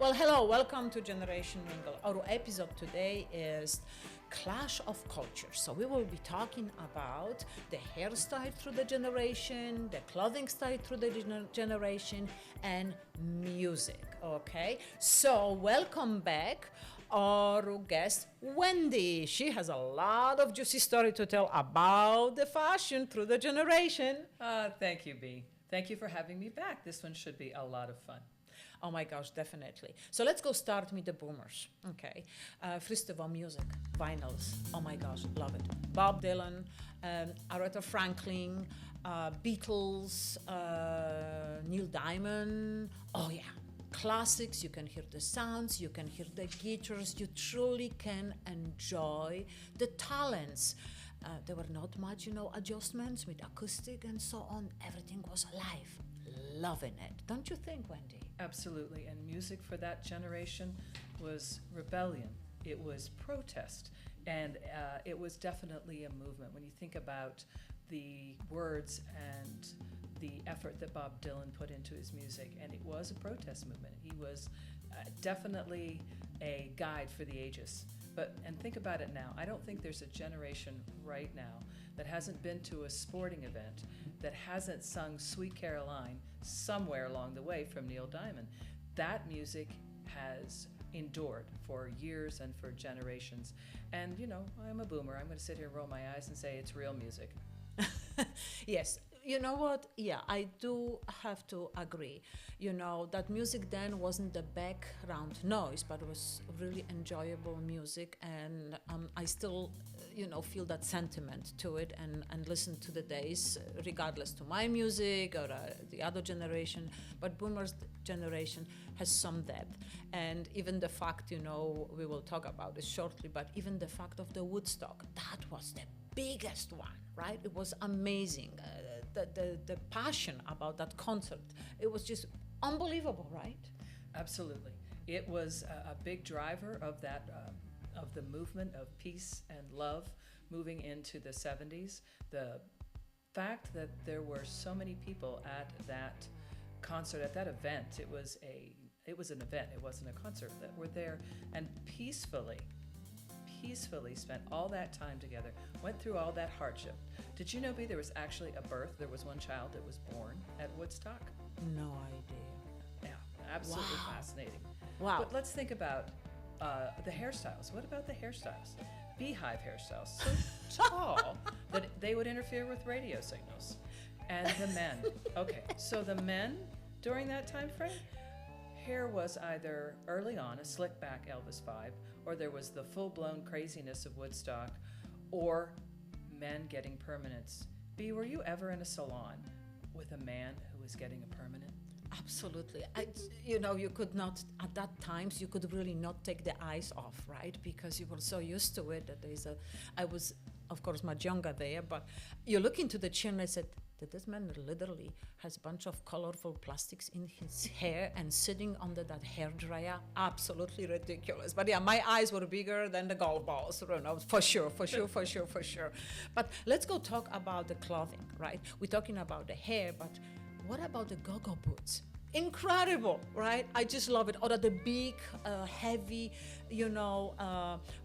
Well, hello, welcome to Generation Mingle. Our episode today is Clash of Cultures. So we will be talking about the hairstyle through the generation, the clothing style through the generation, and music. Okay, so welcome back our guest Wendy. She has a lot of juicy story to tell about the fashion through the generation. Thank you, B. Thank you for having me back. This one should be a lot of fun. Oh my gosh, definitely. So let's go start with the boomers. Okay. First of all, music, vinyls. Oh my gosh, love it. Bob Dylan, Aretha Franklin, Beatles, Neil Diamond. Oh yeah. Classics, you can hear the sounds, you can hear the guitars, you truly can enjoy the talents. There were not much, adjustments with acoustic and so on. Everything was alive. Loving it. Don't you think, Wendy? Absolutely. And music for that generation was rebellion. It was protest. And it was definitely a movement. When you think about the words and the effort that Bob Dylan put into his music, and it was a protest movement. He was definitely a guide for the ages. And think about it now. I don't think there's a generation right now that hasn't been to a sporting event that hasn't sung Sweet Caroline somewhere along the way from Neil Diamond. That music has endured for years and for generations. And, I'm a boomer. I'm going to sit here and roll my eyes and say it's real music. Yes. You know what? Yeah, I do have to agree. That music then wasn't the background noise, but it was really enjoyable music. And I still, feel that sentiment to it and listen to the days, regardless to my music or the other generation. But Boomer's generation has some depth. And even the fact, we will talk about it shortly, but even the fact of the Woodstock, that was the biggest one, right? It was amazing. The passion about that concert, it was just unbelievable, right? Absolutely. It was a big driver of that of the movement of peace and love moving into the 70s. The fact that there were so many people at that concert, at that event, it was an event, it wasn't a concert, that were there and peacefully spent all that time together, went through all that hardship. Did you know, B, there was actually a birth? There was one child that was born at Woodstock? No idea. Yeah, absolutely Wow. Fascinating. Wow. But let's think about the hairstyles. What about the hairstyles? Beehive hairstyles, so tall that they would interfere with radio signals. And the men. Okay, so the men during that time frame, hair was either early on a slick back Elvis vibe, or there was the full-blown craziness of Woodstock, or men getting permanents. B, were you ever in a salon with a man who was getting a permanent? Absolutely. You could not, at that times, you could really not take the eyes off, right? Because you were so used to it that I was, of course, much younger there, but you look into the chair and I said, that this man literally has a bunch of colorful plastics in his hair and sitting under that hair dryer. Absolutely ridiculous. But yeah, my eyes were bigger than the golf balls, for sure. But let's go talk about the clothing, right? We're talking about the hair, but what about the go-go boots? Incredible, right? I just love it. Or the big, heavy,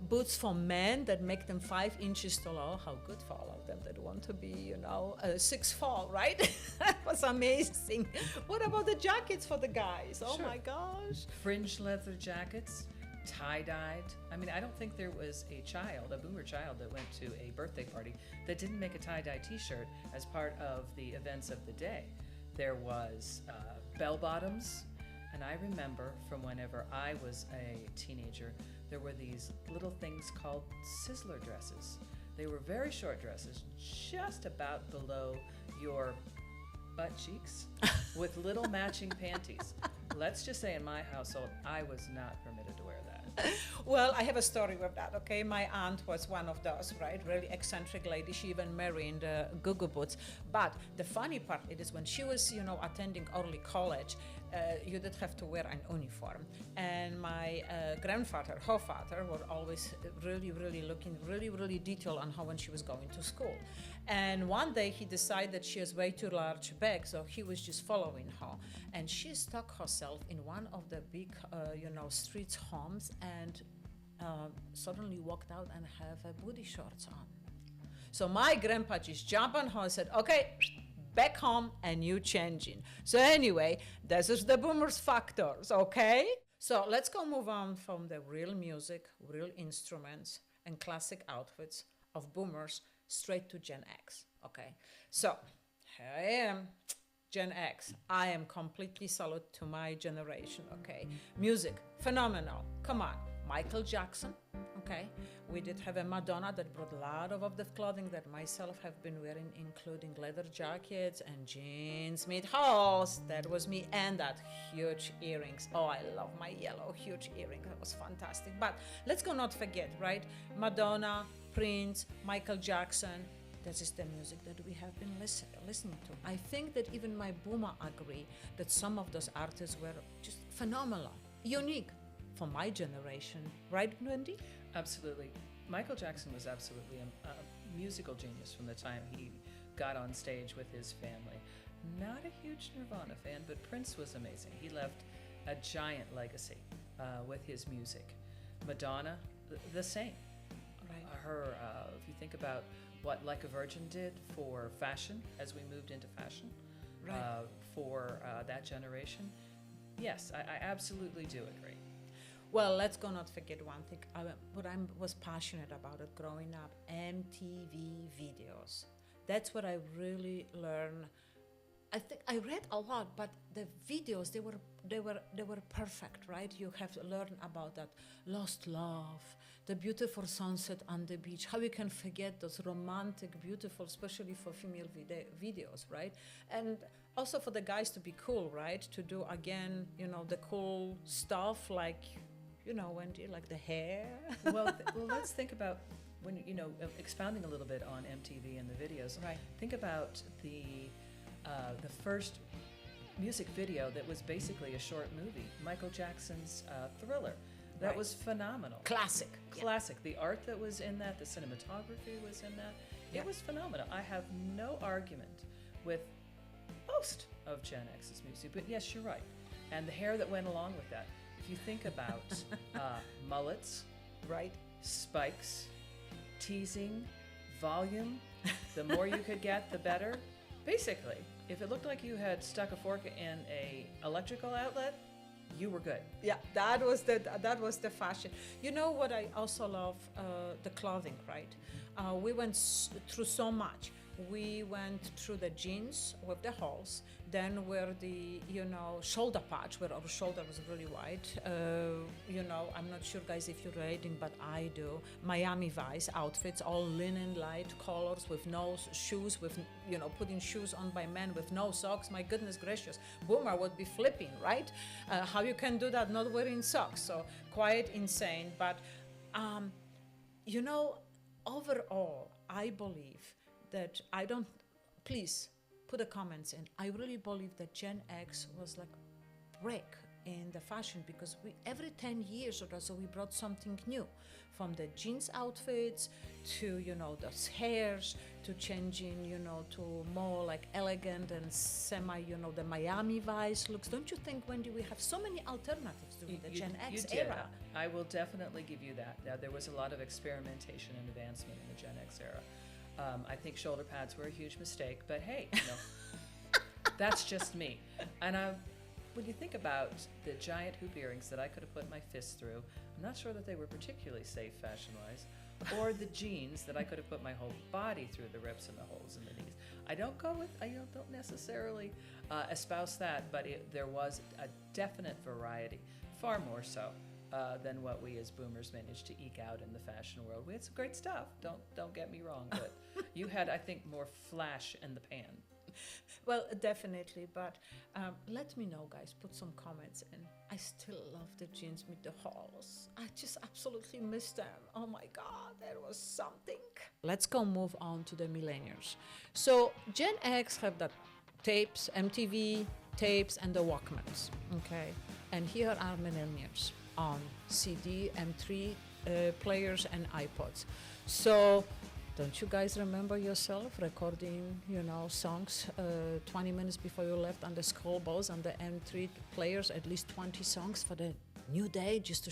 boots for men that make them 5 inches tall. Oh, how good for all of them that want to be, 6'4", right? That was amazing. What about the jackets for the guys? Oh Sure. My gosh. Fringe leather jackets, tie-dyed. I mean, I don't think there was a boomer child that went to a birthday party that didn't make a tie-dye t-shirt as part of the events of the day. There was bell-bottoms, and I remember from whenever I was a teenager, there were these little things called sizzler dresses. They were very short dresses, just about below your butt cheeks, with little matching panties. Let's just say in my household, I was not permitted to wear that. Well, I have a story with that, okay? My aunt was one of those, right? Really eccentric lady. She even married go-go boots. But the funny part it is when she was, attending early college, you did have to wear an uniform. And my grandfather, her father, were always really looking really detailed on how when she was going to school. And one day he decided that she has way too large bag, so he was just following her. And she stuck herself in one of the big, streets homes and suddenly walked out and have a booty shorts on. So my grandpa just jumped on her and said, okay, back home and you changing. So anyway, this is the boomers factors, okay? So let's go move on from the real music, real instruments, and classic outfits of boomers straight to Gen X, okay? So here I am, Gen X. I am completely salute to my generation, okay? Music, phenomenal. Come on, Michael Jackson, okay? We did have a Madonna that brought a lot of the clothing that myself have been wearing, including leather jackets and jeans, mid-holes. That was me, and that huge earrings. Oh, I love my yellow huge earring. That was fantastic. But let's go not forget, right? Madonna, Prince, Michael Jackson. This is the music that we have been listening to. I think that even my boomer agree that some of those artists were just phenomenal, unique for my generation. Right, Wendy? Absolutely. Michael Jackson was absolutely a musical genius from the time he got on stage with his family. Not a huge Nirvana fan, but Prince was amazing. He left a giant legacy with his music. Madonna, the same. Right. Her, if you think about what Like a Virgin did for fashion as we moved into fashion, Right. for that generation, yes, I absolutely do agree. Well, let's go not forget one thing. What I was passionate about it growing up, MTV videos. That's what I really learned. I think I read a lot, but the videos they were perfect, right? You have to learn about that lost love, the beautiful sunset on the beach. How you can forget those romantic, beautiful, especially for female videos, right? And also for the guys to be cool, right? To do again, the cool stuff like, Wendy, like the hair. Well, let's think about when expounding a little bit on MTV and the videos. Right. Think about the first music video that was basically a short movie, Michael Jackson's Thriller. That Right. was phenomenal. Classic. Classic. The art that was in that, the cinematography was in that. Yeah. It was phenomenal. I have no argument with most of Gen X's music, but yes, you're right. And the hair that went along with that. If you think about mullets, Right. spikes, teasing, volume, the more you could get, the better. Basically, if it looked like you had stuck a fork in a electrical outlet, you were good. Yeah, that was the fashion. You know what I also love? The clothing, right? We went through so much. We went through the jeans with the holes, then where the shoulder patch, where our shoulder was really wide. I'm not sure, guys, if you're reading, but I do. Miami Vice outfits, all linen, light colors, with no shoes, with putting shoes on by men with no socks. My goodness gracious, Boomer would be flipping, right? How you can do that not wearing socks? So quite insane. But overall, I believe that please put the comments in. I really believe that Gen X was like break in the fashion, because every 10 years or so we brought something new, from the jeans outfits to those hairs, to changing to more like elegant and semi the Miami Vice looks. Don't you think, Wendy, we have so many alternatives to the Gen X you did. era? I will definitely give you that. Now, there was a lot of experimentation and advancement in the Gen X era. I think shoulder pads were a huge mistake, but hey, that's just me. And when you think about the giant hoop earrings that I could have put my fist through, I'm not sure that they were particularly safe fashion-wise, or the jeans that I could have put my whole body through the rips and the holes in the knees. I don't necessarily espouse that, but there was a definite variety, far more so than what we as boomers managed to eke out in the fashion world. We had some great stuff, don't get me wrong, but you had, I think, more flash in the pan. Well, definitely, but let me know, guys. Put some comments in. I still love the jeans with the holes. I just absolutely miss them. Oh my God, there was something. Let's go move on to the millennials. So Gen X have that tapes, MTV, tapes and the Walkmans, okay? And here are millennials on CD, M3 players and iPods. So don't you guys remember yourself recording, songs 20 minutes before you left on the school bus on the M3 players, at least 20 songs for the new day, just to,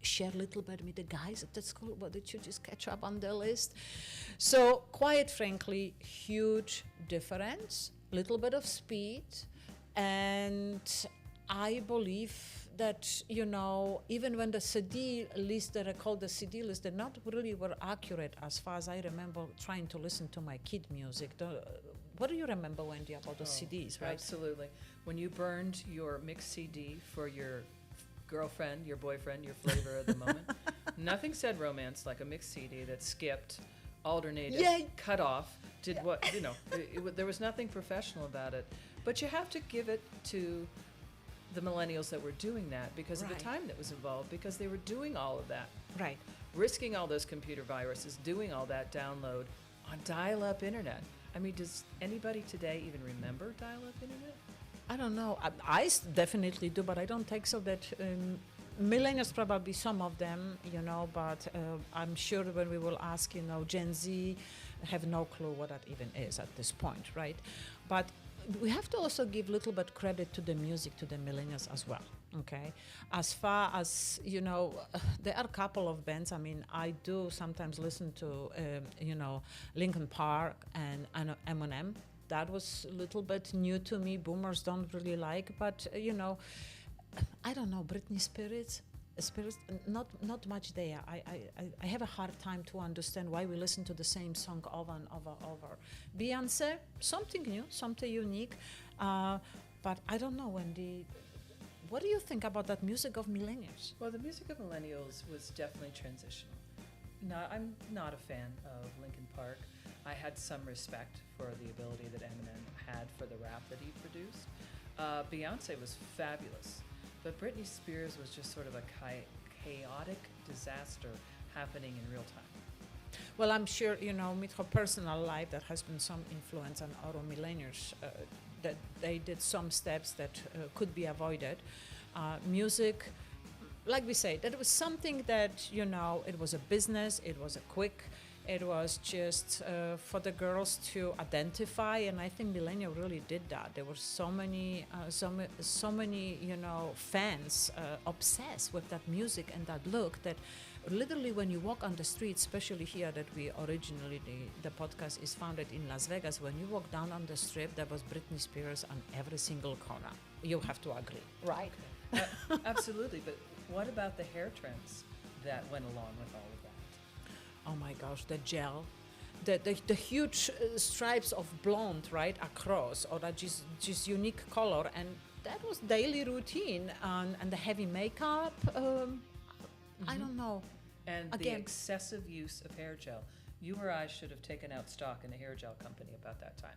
share a little bit with the guys at the school, but did you just catch up on the list? So quite frankly, huge difference, little bit of speed, and I believe that, even when the CD list, the record, the CD list, they not really were accurate as far as I remember trying to listen to my kid music. What do you remember, Wendy, about the CDs, right? Absolutely. When you burned your mixed CD for your girlfriend, your boyfriend, your flavor of the moment, nothing said romance like a mixed CD that skipped, alternated, cut off, did what, there was nothing professional about it. But you have to give it to the millennials that were doing that because of the time that was involved, because they were doing all of that. Right. Risking all those computer viruses, doing all that download on dial-up internet. I mean, does anybody today even remember dial-up internet? I don't know. I definitely do, but I don't think so that millennials, probably some of them, but I'm sure when we will ask, Gen Z have no clue what that even is at this point, right? But we have to also give a little bit credit to the music, to the millennials as well, okay? As far as, there are a couple of bands. I mean, I do sometimes listen to, Linkin Park and Eminem. That was a little bit new to me. Boomers don't really like, but, I don't know, Britney Spears, not much there. I have a hard time to understand why we listen to the same song over and over. Beyonce, something new, something unique, but I don't know, Wendy. What do you think about that music of millennials? Well, the music of millennials was definitely transitional. I'm not a fan of Linkin Park. I had some respect for the ability that Eminem had for the rap that he produced. Beyonce was fabulous. But Britney Spears was just sort of a chaotic disaster happening in real time. Well, I'm sure, with her personal life, there has been some influence on our millennials, that they did some steps that could be avoided. Music, like we say, that was something that, it was a business, it was a quick, it was just for the girls to identify, and I think millennial really did that. There were so many, fans obsessed with that music and that look that literally when you walk on the street, especially here that we originally, the podcast is founded in Las Vegas, when you walk down on the strip, there was Britney Spears on every single corner. You have to agree, right? Okay. Absolutely, but what about the hair trends that went along with all of that? Oh my gosh, the gel, the huge stripes of blonde right across, or that just unique color, and that was daily routine, and the heavy makeup. I don't know. And the excessive use of hair gel. You or I should have taken out stock in a hair gel company about that time.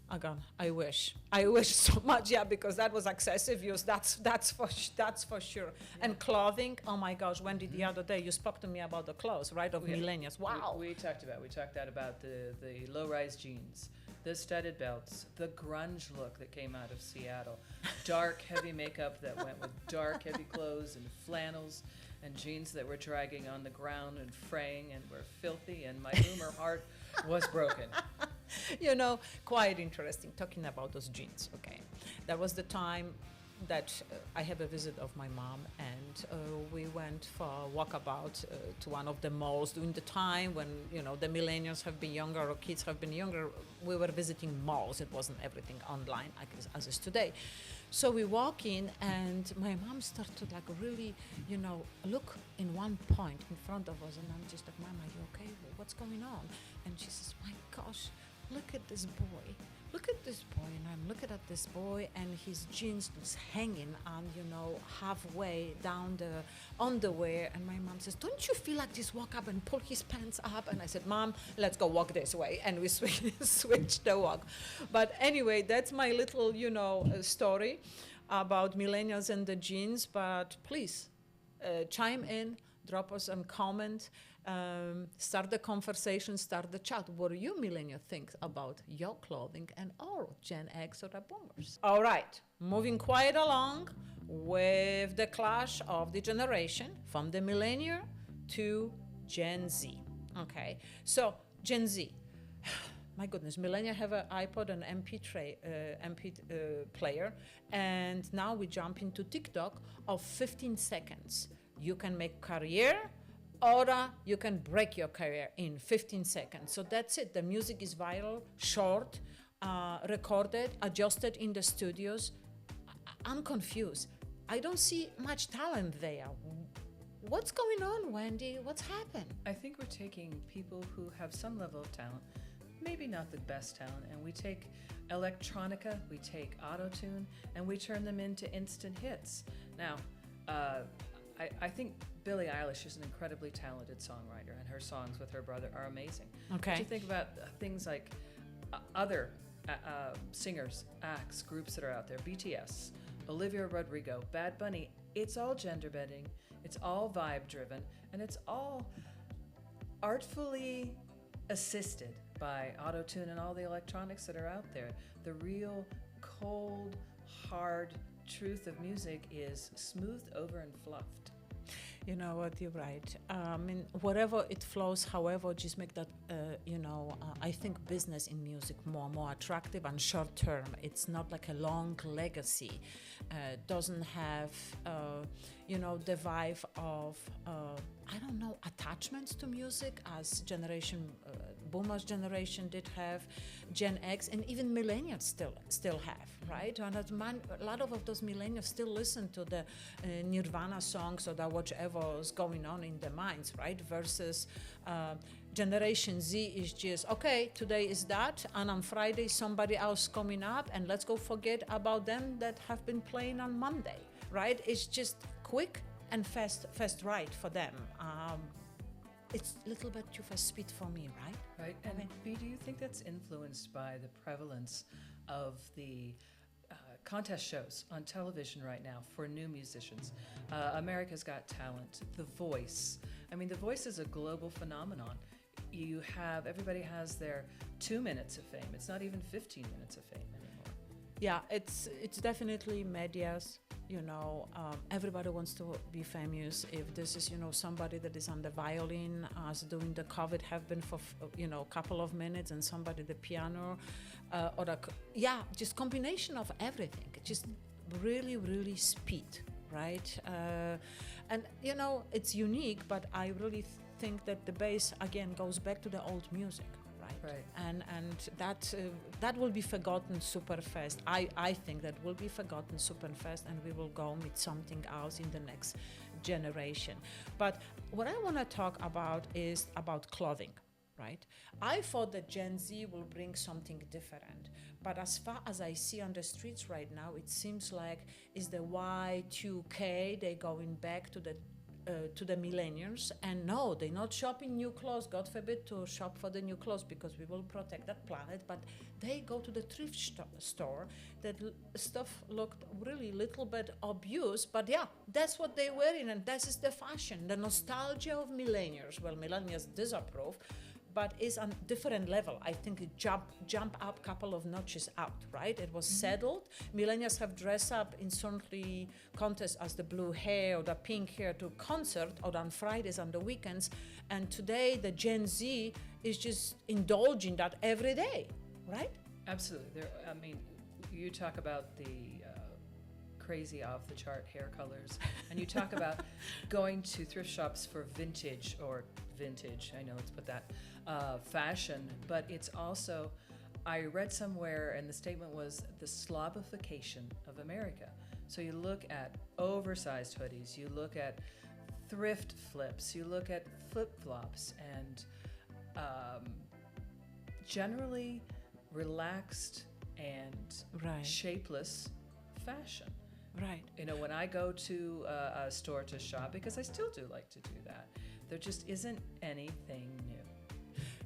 Again, I wish so much, because that was excessive use. That's for sure. Yeah. And clothing. Oh my gosh, Wendy, the other day you spoke to me about the clothes, right? Of millennials. Wow. We talked about the low-rise jeans, the studded belts, the grunge look that came out of Seattle, dark, heavy makeup that went with dark, heavy clothes and flannels, and jeans that were dragging on the ground and fraying and were filthy, and my boomer heart was broken. Quite interesting talking about those jeans. Okay, that was the time that I have a visit of my mom, and we went for a walkabout to one of the malls during the time when the millennials have been younger or kids have been younger. We were visiting malls. It wasn't everything online as is today. So we walk in, and my mom started to really, look in one point in front of us, and I'm just like, Mom, are you okay? What's going on? And she says, my gosh, look at this boy. Look at this boy. And I'm looking at this boy, and his jeans was hanging on, halfway down the underwear. And my mom says, don't you feel like just walk up and pull his pants up? And I said, Mom, let's go walk this way. And we switched the walk. But anyway, that's my little, story about millennials and the jeans. But please, chime in. drop us a comment, start the conversation, start the chat. What do you millennial think about your clothing and our Gen X or the boomers? All right, moving quite along with the clash of the generation from the millennial to Gen Z. Okay, so Gen Z. My goodness, millennials have an iPod and MP player, and now we jump into TikTok of 15 seconds. You can make career, or you can break your career in 15 seconds. So that's it. The music is viral, short, recorded, adjusted in the studios. I'm confused. I don't see much talent there. What's going on, Wendy? What's happened? I think we're taking people who have some level of talent, maybe not the best talent, and we take electronica, we take auto-tune, and we turn them into instant hits. Now, I think Billie Eilish is an incredibly talented songwriter, and her songs with her brother are amazing. Okay. But you think about things like other singers, acts, groups that are out there, BTS, Olivia Rodrigo, Bad Bunny, it's all gender bending, it's all vibe driven, and it's all artfully assisted by auto-tune and all the electronics that are out there. The real cold, hard truth of music is smoothed over and fluffed. You know what, you're right. I mean, whatever it flows, however, just make that, I think business in music more attractive and short term. It's not like a long legacy. Doesn't have, the vibe of, attachments to music as boomers generation did have, Gen X, and even millennials still have, right? And a lot of those millennials still listen to the Nirvana songs or the whatever is going on in their minds, right? Versus Generation Z is just, okay, today is that, and on Friday somebody else coming up, and let's go forget about them that have been playing on Monday, right? It's just quick and fast ride for them. It's a little bit too fast speed for me, right? Right. And B, do you think that's influenced by the prevalence of the contest shows on television right now for new musicians? America's Got Talent, The Voice. I mean, The Voice is a global phenomenon. Everybody has their 2 minutes of fame. It's not even 15 minutes of fame anymore. Yeah, it's definitely media's. Everybody wants to be famous. If this is, somebody that is on the violin, as doing the cover have been for, a couple of minutes, and somebody the piano, just combination of everything. Just really, really speed, right? And it's unique, but I really think that the bass again goes back to the old music. Right. And that will be forgotten super fast. I think that will be forgotten super fast, and we will go with something else in the next generation. But what I want to talk about is about clothing, right? I thought that Gen Z will bring something different, but as far as I see on the streets right now, it seems like it's the Y2K. They're going back to the millennials, and no, they're not shopping new clothes. God forbid to shop for the new clothes, because we will protect that planet. But they go to the thrift store. That stuff looked really little bit abused, but yeah, that's what they're wearing, and this is the fashion, the nostalgia of millennials. Well, millennials disapprove, but it's on different level. I think it jump up couple of notches out, right? It was settled. Millennials have dressed up in certainly contests as the blue hair or the pink hair to concert, or on Fridays on the weekends. And today the Gen Z is just indulging that every day, right? Absolutely. You talk about the crazy off-the-chart hair colors, and you talk about going to thrift shops for vintage, I know, let's put that, fashion, but it's also, I read somewhere, and the statement was the slobification of America. So you look at oversized hoodies, you look at thrift flips, you look at flip-flops, and generally relaxed and shapeless fashion. Right. When I go to a store to shop, because I still do like to do that, there just isn't anything new.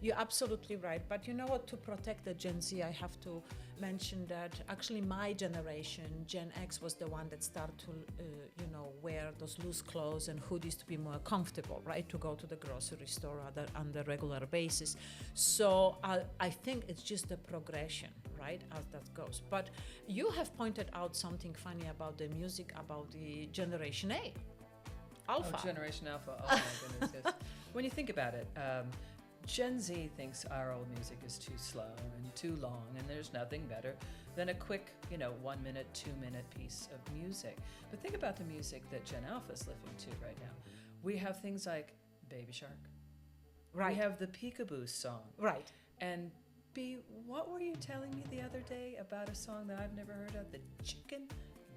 You're absolutely right. But you know what? To protect the Gen Z, I have to mention that actually my generation, Gen X, was the one that started to, wear those loose clothes and hoodies to be more comfortable, right? To go to the grocery store on the regular basis. So I think it's just a progression, right, as that goes. But you have pointed out something funny about the music, about the Generation A. Alpha. Oh, Generation Alpha. Oh my goodness, yes. When you think about it, Gen Z thinks our old music is too slow and too long, and there's nothing better than a quick, 1 minute, 2 minute piece of music. But think about the music that Gen Alpha is listening to right now. We have things like Baby Shark. Right. We have the Peekaboo song. Right. And B, what were you telling me the other day about a song that I've never heard of? The Chicken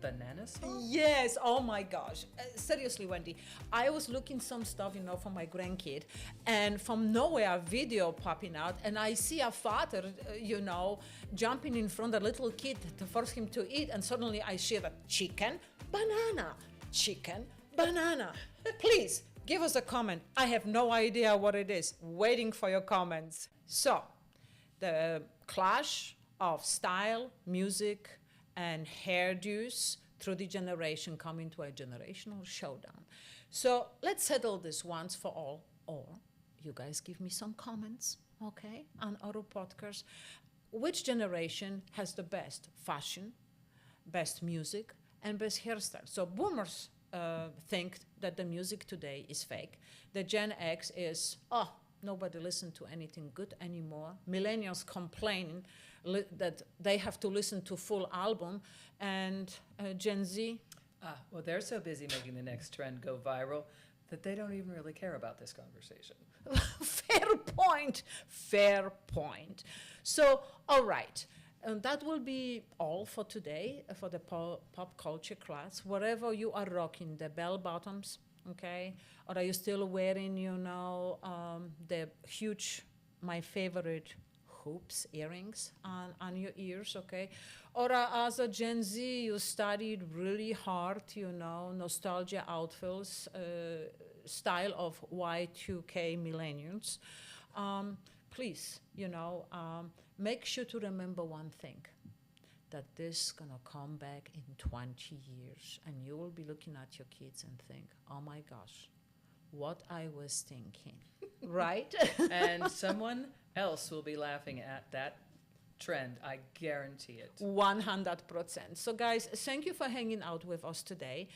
Banana song? Yes, oh my gosh. Seriously, Wendy, I was looking some stuff, for my grandkid, and from nowhere a video popping out, and I see a father, jumping in front of a little kid to force him to eat, and suddenly I see that chicken, banana, chicken, banana. Please, give us a comment. I have no idea what it is. Waiting for your comments. So, the clash of style, music, and hairdos through the generation come into a generational showdown. So let's settle this once for all, or you guys give me some comments, okay, on our podcast. Which generation has the best fashion, best music, and best hairstyle? So boomers think that the music today is fake. The Gen X is, nobody listens to anything good anymore. Millennials complain that they have to listen to full album, and Gen Z. Well, they're so busy making the next trend go viral that they don't even really care about this conversation. Fair point. So, all right. That will be all for today for the pop culture class. Wherever you are rocking the bell bottoms, okay, or are you still wearing, the huge, my favorite hoops, earrings on your ears, okay? Or as a Gen Z, you studied really hard, nostalgia outfits, style of Y2K millennials. Please, make sure to remember one thing, that this is gonna come back in 20 years, and you will be looking at your kids and think, oh my gosh, what I was thinking, right? And someone else will be laughing at that trend, I guarantee it. 100%. So guys, thank you for hanging out with us today.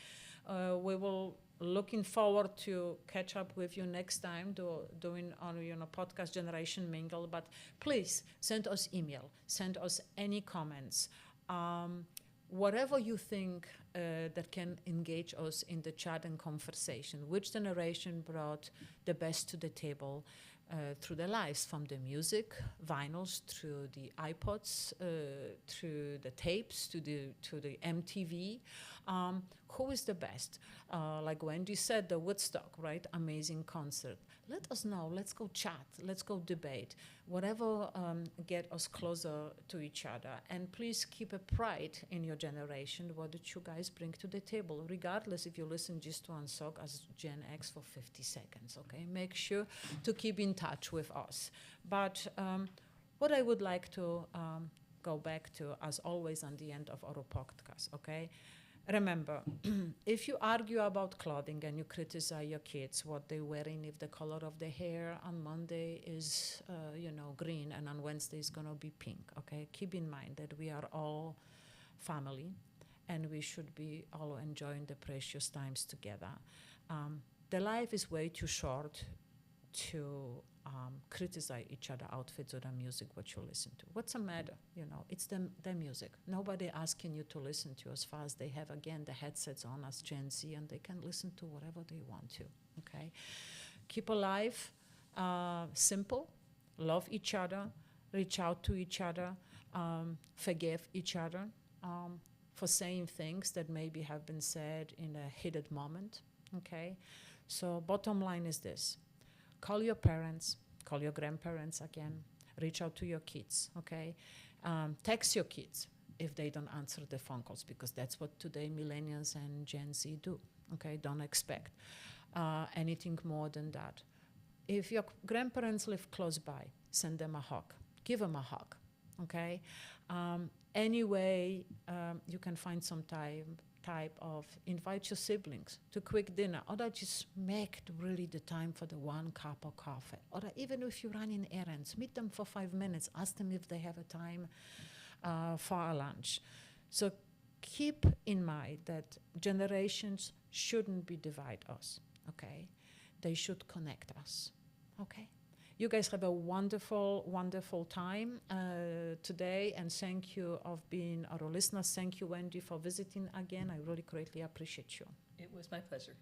We will looking forward to catch up with you next time doing our podcast Generation Mingle. But please send us email, send us any comments, whatever you think that can engage us in the chat and conversation. Which generation brought the best to the table through their lives, from the music, vinyls, through the iPods, through the tapes, to the MTV. Who is the best? Like Wendy said, the Woodstock, right? Amazing concert. Let us know. Let's go chat. Let's go debate. Whatever get us closer to each other. And please keep a pride in your generation. What did you guys bring to the table? Regardless if you listen just to one song as Gen X for 50 seconds, okay? Make sure to keep in touch with us. But what I would like to go back to, as always, on the end of our podcast, okay? Remember, if you argue about clothing and you criticize your kids, what they're wearing, if the color of the hair on Monday is, green, and on Wednesday is going to be pink, okay? Keep in mind that we are all family, and we should be all enjoying the precious times together. The life is way too short to criticize each other outfits or the music what you listen to. What's the matter? It's the music. Nobody asking you to listen to as far as they have, again, the headsets on as Gen Z, and they can listen to whatever they want to, okay? Keep alive, simple, love each other, reach out to each other, forgive each other for saying things that maybe have been said in a heated moment, okay? So bottom line is this. Call your parents, call your grandparents again, reach out to your kids, okay? Text your kids if they don't answer the phone calls, because that's what today millennials and Gen Z do, okay? Don't expect anything more than that. If your grandparents live close by, send them a hug. Give them a hug, okay? Anyway, you can find some type of invite your siblings to quick dinner, or that just make really the time for the one cup of coffee, or that even if you run in errands, meet them for 5 minutes, ask them if they have a time for a lunch. So keep in mind that generations shouldn't be divide us, okay? They should connect us, okay? You guys have a wonderful, wonderful time today, and thank you of being our listeners. Thank you, Wendy, for visiting again. I really greatly appreciate you. It was my pleasure.